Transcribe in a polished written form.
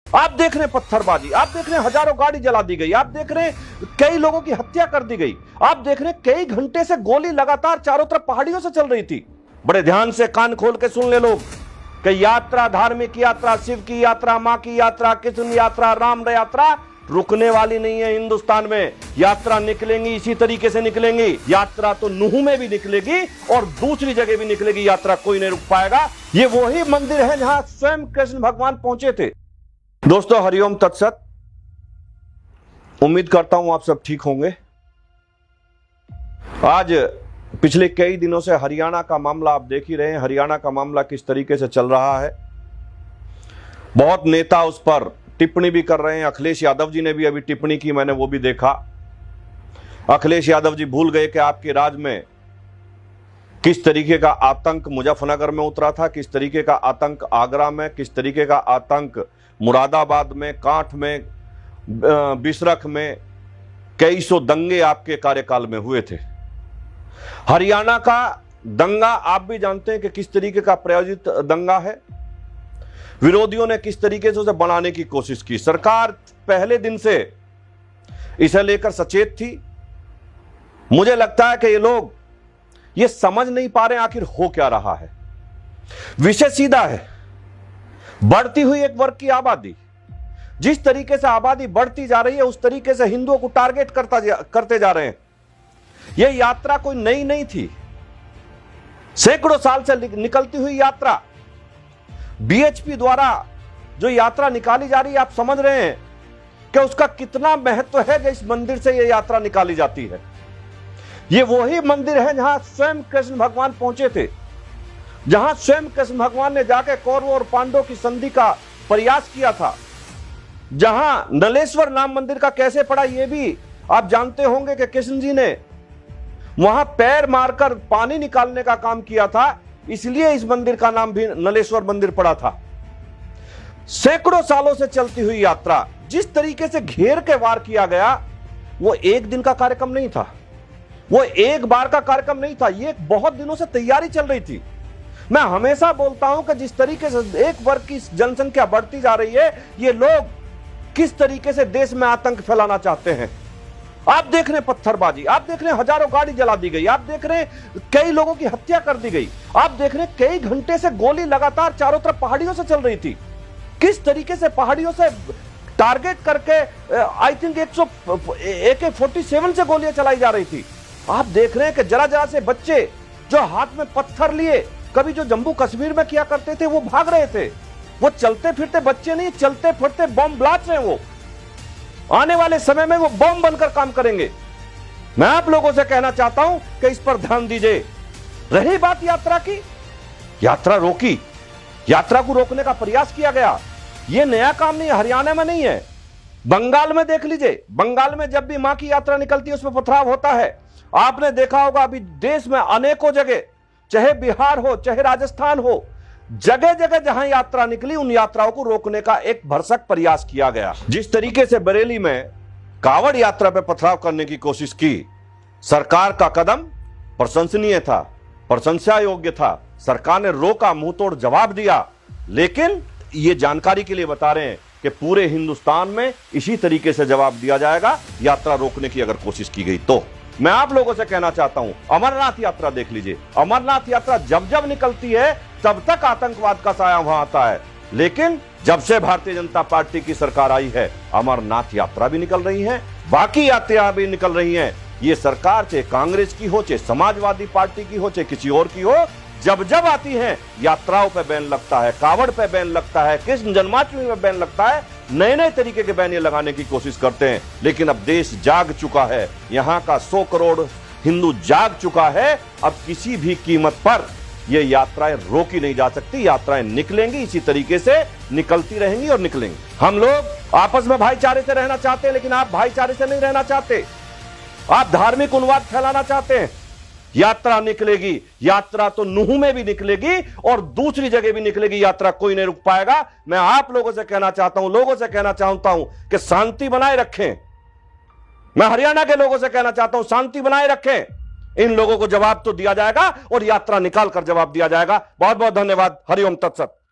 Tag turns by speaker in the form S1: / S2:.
S1: आप देख रहे हैं पत्थरबाजी, आप देख रहे हैं हजारों गाड़ी जला दी गई, आप देख रहे हैं कई लोगों की हत्या कर दी गई, आप देख रहे हैं कई घंटे से गोली लगातार चारों तरफ पहाड़ियों से चल रही थी। बड़े ध्यान से कान खोल के सुन ले लोग कि यात्रा, धार्मिक यात्रा, शिव की यात्रा, मां की यात्रा, कृष्ण यात्रा, राम यात्रा रुकने वाली नहीं है। हिंदुस्तान में यात्रा निकलेंगी, इसी तरीके से निकलेंगी। यात्रा तो नूह में भी निकलेगी और दूसरी जगह भी निकलेगी। यात्रा कोई नहीं रुक पाएगा। ये वही मंदिर है जहां स्वयं कृष्ण भगवान पहुंचे थे। दोस्तों, हरिओम तत्सत। उम्मीद करता हूं आप सब ठीक होंगे। आज पिछले कई दिनों से हरियाणा का मामला आप देख ही रहे हैं। हरियाणा का मामला किस तरीके से चल रहा है। बहुत नेता उस पर टिप्पणी भी कर रहे हैं। अखिलेश यादव जी ने भी अभी टिप्पणी की, मैंने वो भी देखा। अखिलेश यादव जी भूल गए कि आपके राज में किस तरीके का आतंक मुजफ्फरनगर में उतरा था, किस तरीके का आतंक आगरा में, किस तरीके का आतंक मुरादाबाद में, कांठ में, बिसरख में। कई सौ दंगे आपके कार्यकाल में हुए थे। हरियाणा का दंगा आप भी जानते हैं कि किस तरीके का प्रायोजित दंगा है। विरोधियों ने किस तरीके से उसे बनाने की कोशिश की। सरकार पहले दिन से इसे लेकर सचेत थी। मुझे लगता है कि ये लोग ये समझ नहीं पा रहे आखिर हो क्या रहा है। विषय सीधा है, बढ़ती हुई एक वर्ग की आबादी। जिस तरीके से आबादी बढ़ती जा रही है उस तरीके से हिंदुओं को टारगेट करते जा रहे हैं। यह यात्रा कोई नई नहीं थी, सैकड़ों साल से निकलती हुई यात्रा। बीएचपी द्वारा जो यात्रा निकाली जा रही है, आप समझ रहे हैं कि उसका कितना महत्व है कि इस मंदिर से यह यात्रा निकाली जाती है। यह वही मंदिर है जहां स्वयं कृष्ण भगवान पहुंचे थे, जहां स्वयं कृष्ण भगवान ने जाकर कौरवों और पांडवों की संधि का प्रयास किया था। जहां नलेश्वर नाम मंदिर का कैसे पड़ा यह भी आप जानते होंगे कि कृष्ण जी ने वहां पैर मारकर पानी निकालने का काम किया था, इसलिए इस मंदिर का नाम भी नलेश्वर मंदिर पड़ा था। सैकड़ों सालों से चलती हुई यात्रा जिस तरीके से घेर के वार किया गया, वो एक दिन का कार्यक्रम नहीं था, वो एक बार का कार्यक्रम नहीं था। ये बहुत दिनों से तैयारी चल रही थी। मैं हमेशा बोलता हूं कि जिस तरीके से एक वर्ग की जनसंख्या बढ़ती जा रही है, ये लोग किस तरीके से देश में आतंक फैलाना चाहते हैं। आप देख रहे हैं पत्थरबाजी, आप देख रहे हैं हजारों गाड़ी जला दी गई, आप देख रहे हैं कई लोगों की हत्या कर दी गई, आप देख रहे हैं कई घंटे से गोली लगातार चारों तरफ पहाड़ियों से चल रही थी। किस तरीके से पहाड़ियों से टारगेट करके आई थिंक AK-47 से गोलियां चलाई जा रही थी। आप देख रहे हैं कि जरा जरा से बच्चे जो हाथ में पत्थर लिए कभी जो जम्मू कश्मीर में किया करते थे वो भाग रहे थे। वो चलते फिरते बच्चे नहीं, चलते फिरते बम ब्लास्ट हैं। वो आने वाले समय में वो बम बनकर काम करेंगे। मैं आप लोगों से कहना चाहता हूं कि इस पर ध्यान दीजिए। रही बात यात्रा की, यात्रा रोकी, यात्रा को रोकने का प्रयास किया गया। यह नया काम नहीं, हरियाणा में नहीं है, बंगाल में देख लीजिए। बंगाल में जब भी मां की यात्रा निकलती है उसमें पथराव होता है। आपने देखा होगा अभी देश में अनेकों जगह, चाहे बिहार हो चाहे राजस्थान हो, जगह जगह जहां यात्रा निकली उन यात्राओं को रोकने का एक भरसक प्रयास किया गया। जिस तरीके से बरेली में कांवड़ यात्रा पर पथराव करने की कोशिश की, सरकार का कदम प्रशंसनीय था, प्रशंसा योग्य था। सरकार ने रोका, मुंह तोड़ जवाब दिया। लेकिन ये जानकारी के लिए बता रहे हैं कि पूरे हिंदुस्तान में इसी तरीके से जवाब दिया जाएगा यात्रा रोकने की अगर कोशिश की गई तो। मैं आप लोगों से कहना चाहता हूं, अमरनाथ यात्रा देख लीजिए। अमरनाथ यात्रा जब जब निकलती है तब तक आतंकवाद का साया वहां आता है। लेकिन जब से भारतीय जनता पार्टी की सरकार आई है, अमरनाथ यात्रा भी निकल रही है, बाकी यात्राएं भी निकल रही हैं। ये सरकार चाहे कांग्रेस की हो, चाहे समाजवादी पार्टी की हो, चाहे किसी और की हो, जब जब आती हैं यात्राओं पे बैन लगता है, कांवड़ पे बैन लगता है, कृष्ण जन्माष्टमी में बैन लगता है। नए नए तरीके के बैन ये लगाने की कोशिश करते हैं। लेकिन अब देश जाग चुका है, यहां का 100 करोड़ हिंदू जाग चुका है। अब किसी भी कीमत पर ये यात्राएं रोकी नहीं जा सकती। यात्राएं निकलेंगी, इसी तरीके से निकलती रहेंगी और निकलेंगी। हम लोग आपस में भाईचारे से रहना चाहते हैं, लेकिन आप भाईचारे से नहीं रहना चाहते, आप धार्मिक उन्माद फैलाना चाहते हैं। यात्रा निकलेगी, यात्रा तो नूह में भी निकलेगी और दूसरी जगह भी निकलेगी। यात्रा कोई नहीं रुक पाएगा। मैं आप लोगों से कहना चाहता हूं, लोगों से कहना चाहता हूं कि शांति बनाए रखें। मैं हरियाणा के लोगों से कहना चाहता हूं, शांति बनाए रखें। इन लोगों को जवाब तो दिया जाएगा और यात्रा निकाल कर जवाब दिया जाएगा। बहुत बहुत धन्यवाद। हरिओम तत्सत।